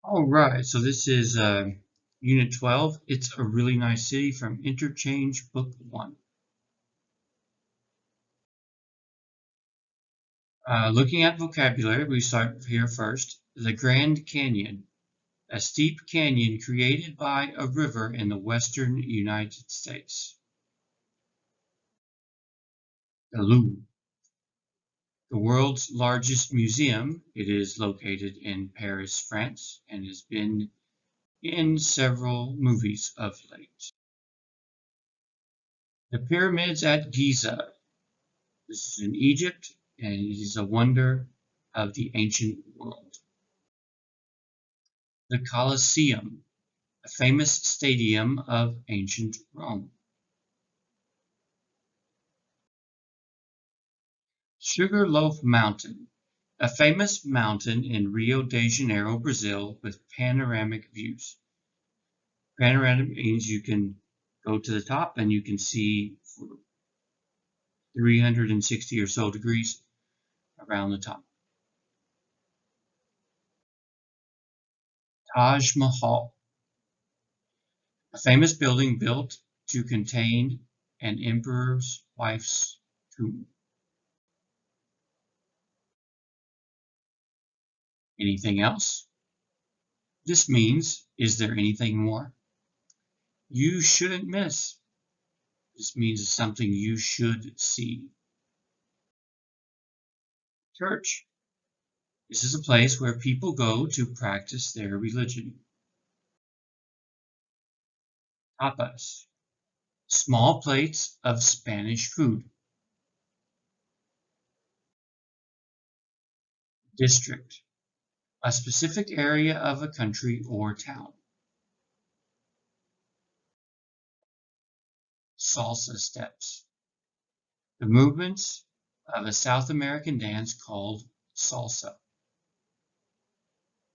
All right, so this is Unit 12. It's a really nice city from Interchange Book 1. Looking at vocabulary, we start here first. The Grand Canyon, a steep canyon created by a river in the western United States. The Louvre, the world's largest museum. It is located in Paris, France, and has been in several movies of late. The pyramids at Giza. This is in Egypt, and it is a wonder of the ancient world. The Colosseum, a famous stadium of ancient Rome. Sugarloaf Mountain, a famous mountain in Rio de Janeiro, Brazil, with panoramic views. Panoramic means you can go to the top and you can see for 360 or so degrees around the top. Taj Mahal, a famous building built to contain an emperor's wife's tomb. Anything else? This means, is there anything more? You shouldn't miss. This means it's something you should see. Church. This is a place where people go to practice their religion. Tapas. Small plates of Spanish food. District. A specific area of a country or town. Salsa steps. The movements of a South American dance called salsa.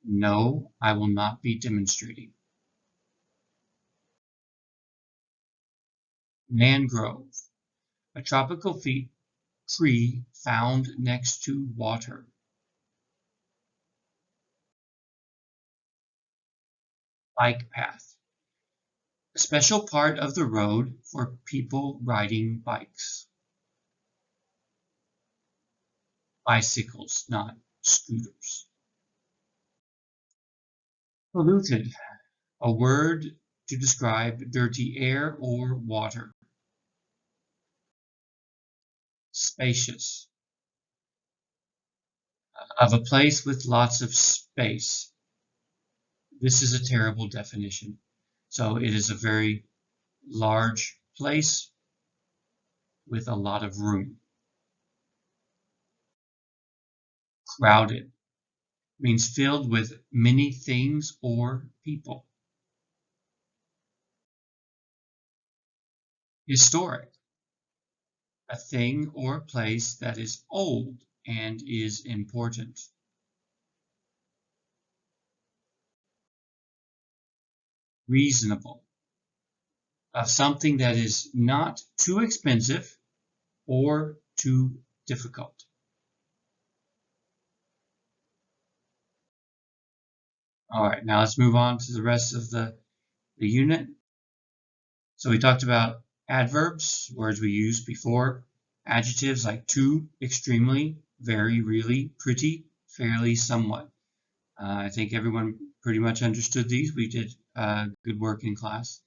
No, I will not be demonstrating. Mangrove, a tropical tree found next to water. Bike path, a special part of the road for people riding bikes. Bicycles, not scooters. Polluted, a word to describe dirty air or water. Spacious, of a place with lots of space. This is a terrible definition. So it is a very large place with a lot of room. Crowded means filled with many things or people. Historic, a thing or place that is old and is important. Reasonable, of something that is not too expensive or too difficult. All right, now let's move on to the rest of the unit. So we talked about adverbs, words we used before, adjectives like to, extremely, very, really, pretty, fairly, somewhat. I think everyone pretty much understood these. We did good work in class.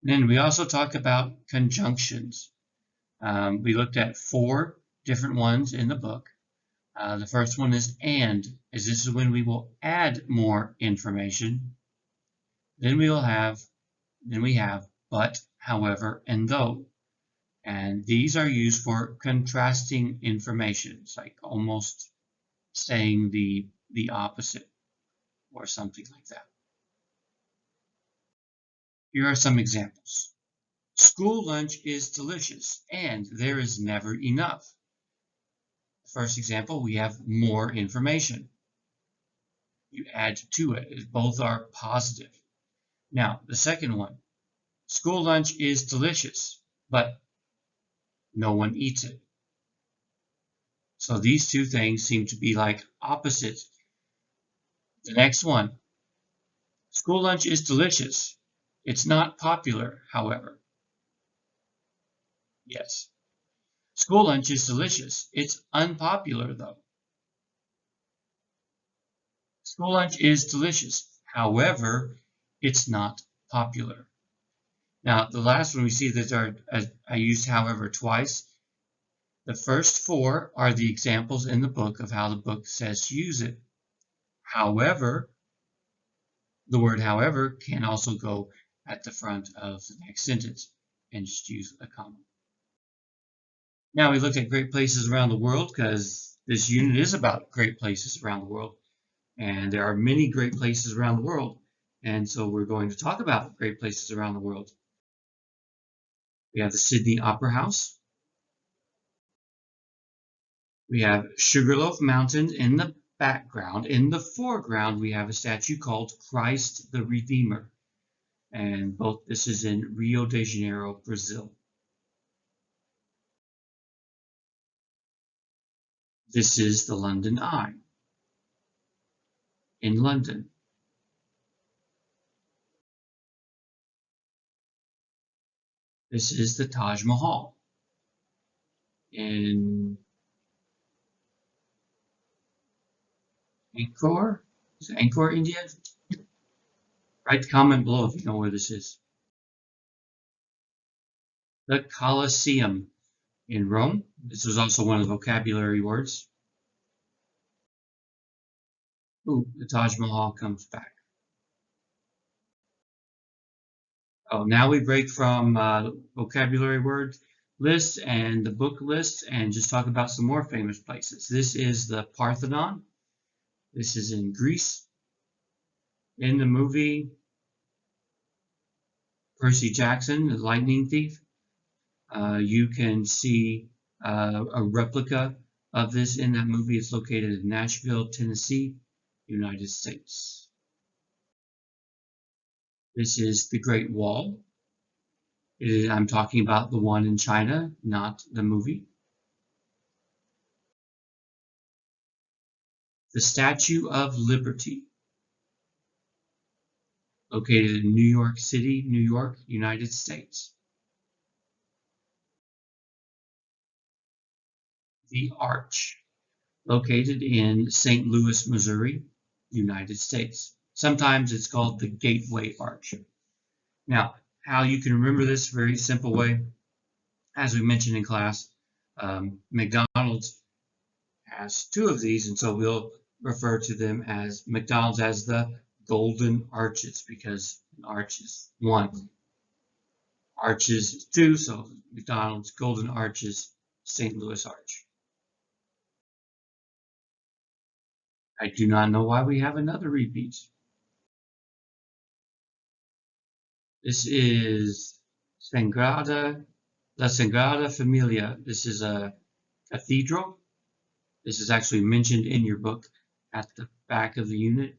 And then we also talked about conjunctions. We looked at 4 different ones in the book. The first one is and, as this is when we will add more information. Then we have but, however, and though. And these are used for contrasting information. It's like almost saying the opposite or something like that. Here are some examples. School lunch is delicious and there is never enough. First example, we have more information. You add to it. Both are positive. Now, the second one, school lunch is delicious, but no one eats it. So these two things seem to be like opposite The next one, school lunch is delicious. It's not popular, however. Yes. School lunch is delicious. It's unpopular, though. School lunch is delicious. However, it's not popular. Now, the last one we see that I used however twice. The first four are the examples in the book of how the book says to use it. However, the word however can also go at the front of the next sentence and just use a comma. Now we looked at great places around the world because this unit is about great places around the world. And there are many great places around the world. And so we're going to talk about great places around the world. We have the Sydney Opera House. We have Sugarloaf Mountain in the background. In the foreground, we have a statue called Christ the Redeemer. And this is in Rio de Janeiro, Brazil. This is the London Eye in London. This is the Taj Mahal in Angkor. Is it Angkor, India? Write a comment below if you know where this is. The Colosseum in Rome. This was also one of the vocabulary words. Ooh, the Taj Mahal comes back. Oh, now we break from vocabulary word list and the book list and just talk about some more famous places. This is the Parthenon. This is in Greece. In the movie Percy Jackson, the Lightning Thief, you can see a replica of this in that movie. It's located in Nashville, Tennessee, United States. This is the Great Wall. I'm talking about the one in China, not the movie. The Statue of Liberty, located in New York City, New York, United States. The Arch, located in St. Louis, Missouri, United States. Sometimes it's called the Gateway Arch. Now, how you can remember this very simple way, as we mentioned in class, McDonald's has two of these, and so we'll refer to them as McDonald's as the Golden Arches because an arch is one. Arches is two, so McDonald's Golden Arches, St. Louis Arch. I do not know why we have another repeat. This is La Sagrada Familia. This is a cathedral. This is actually mentioned in your book at the back of the unit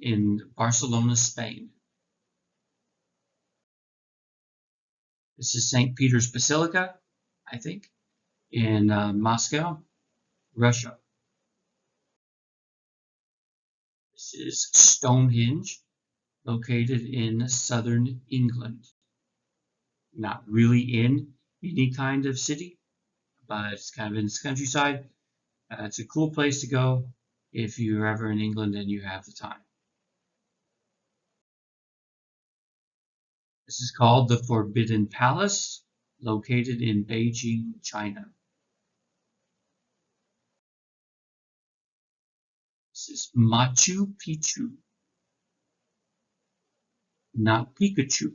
in Barcelona, Spain. This is St. Peter's Basilica, I think, in Moscow, Russia. This is Stonehenge, located in southern England. Not really in any kind of city, but it's kind of in the countryside. It's a cool place to go if you're ever in England and you have the time. This is called the Forbidden Palace, located in Beijing, China. This is Machu Picchu, not Pikachu.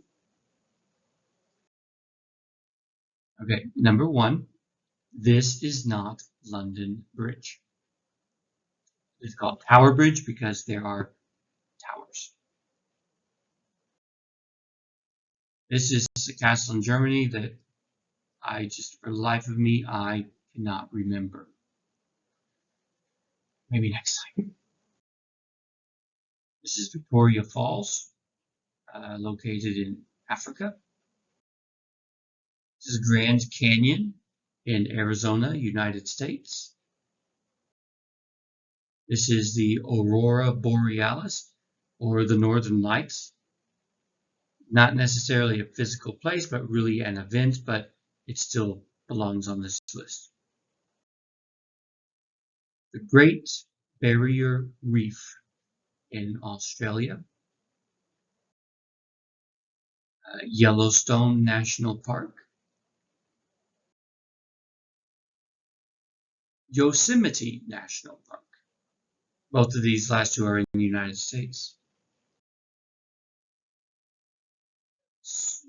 Okay, number one, this is not London Bridge. It's called Tower Bridge because there are towers. This is a castle in Germany that for the life of me, I cannot remember. Maybe next time. This is Victoria Falls, located in Africa. This is Grand Canyon in Arizona, United States. This is the Aurora Borealis, or the Northern Lights. Not necessarily a physical place, but really an event, but it still belongs on this list. The Great Barrier Reef in Australia, Yellowstone National Park, Yosemite National Park. Both of these last two are in the United States.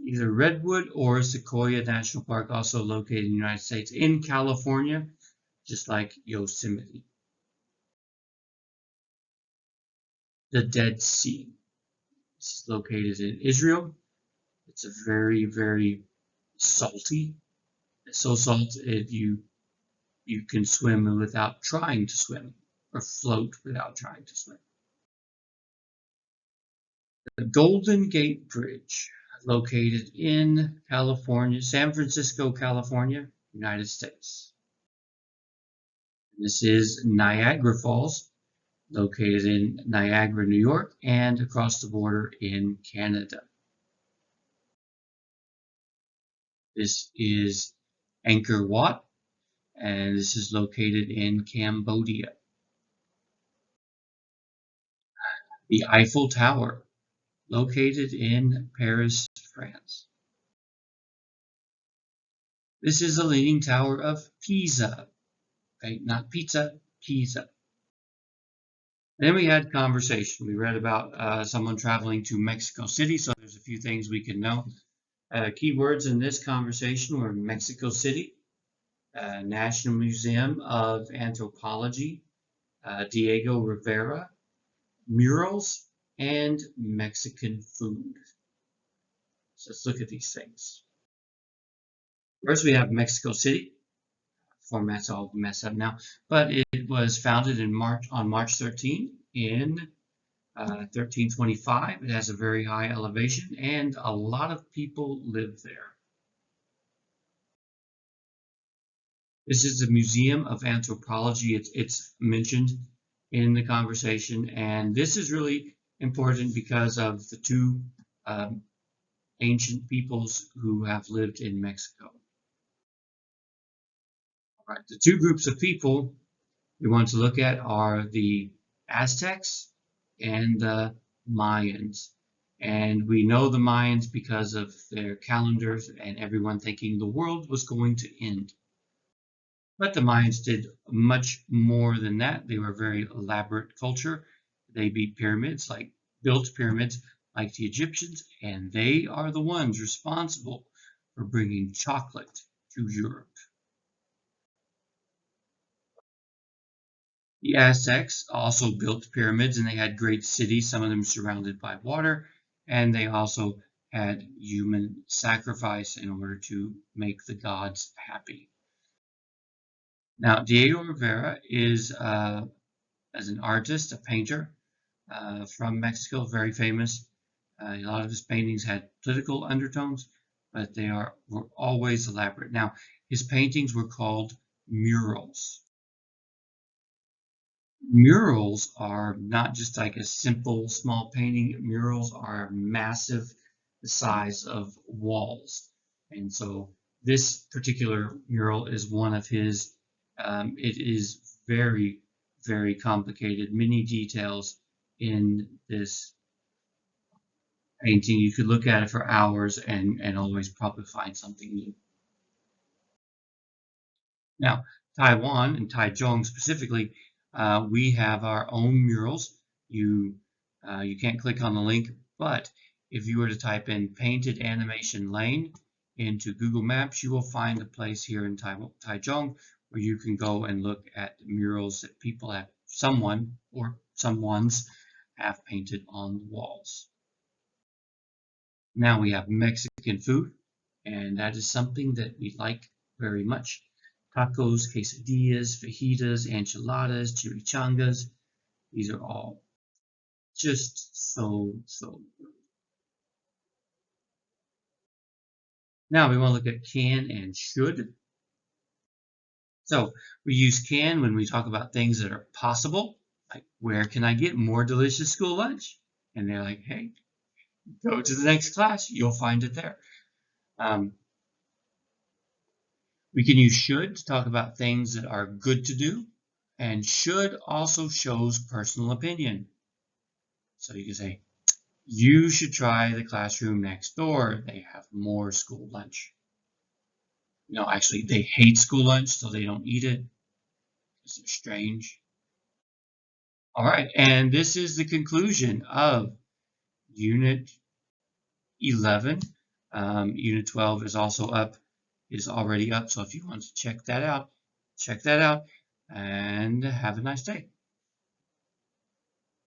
Either Redwood or Sequoia National Park, also located in the United States, in California, just like Yosemite. The Dead Sea. This is located in Israel. It's a very, very salty. It's so salt you can swim without trying to swim, or float without trying to swim. The Golden Gate Bridge, located in California, San Francisco, California, United States. This is Niagara Falls, located in Niagara, New York, and across the border in Canada. This is Angkor Wat, and this is located in Cambodia. The Eiffel Tower, located in Paris, France. This is the Leaning Tower of Pisa. Okay, not pizza, Pisa. Then we had conversation. We read about someone traveling to Mexico City, so there's a few things we can know. Keywords in this conversation were Mexico City, National Museum of Anthropology, Diego Rivera, murals, and Mexican food. So let's look at these things. First, we have Mexico City. Format's all messed up now, but it was founded on March 13 in 1325. It has a very high elevation, and a lot of people live there. This is the Museum of Anthropology. It's mentioned in the conversation, and this is really important because of the two ancient peoples who have lived in Mexico. All right, the two groups of people we want to look at are the Aztecs and the Mayans. And we know the Mayans because of their calendars and everyone thinking the world was going to end. But the Mayans did much more than that. They were a very elaborate culture. They built pyramids like the Egyptians, and they are the ones responsible for bringing chocolate to Europe. The Aztecs also built pyramids, and they had great cities, some of them surrounded by water, and they also had human sacrifice in order to make the gods happy. Now, Diego Rivera is, as an artist, a painter from Mexico, very famous. A lot of his paintings had political undertones, but they were always elaborate. Now, his paintings were called murals. Murals are not just like a simple small painting. Murals are massive, the size of walls. And so this particular mural is one of his. It is very, very complicated, many details in this painting. You could look at it for hours and always probably find something new. Now, Taiwan and Taichung specifically, we have our own murals. You can't click on the link, but if you were to type in Painted Animation Lane into Google Maps, you will find a place here in Taichung where you can go and look at murals that people have, someone or someone's have painted on the walls. Now we have Mexican food, and that is something that we like very much. Tacos, quesadillas, fajitas, enchiladas, chimichangas. These are all just so good. Now we want to look at can and should. So we use can when we talk about things that are possible. Like, where can I get more delicious school lunch? And they're like, hey, go to the next class. You'll find it there. Um, we can use should to talk about things that are good to do. And should also shows personal opinion. So you can say, you should try the classroom next door. They have more school lunch. Actually, they hate school lunch, so they don't eat it because they're strange. All right, and this is the conclusion of Unit 11. Unit 12 is also up, is already up. So if you want to check that out, and have a nice day.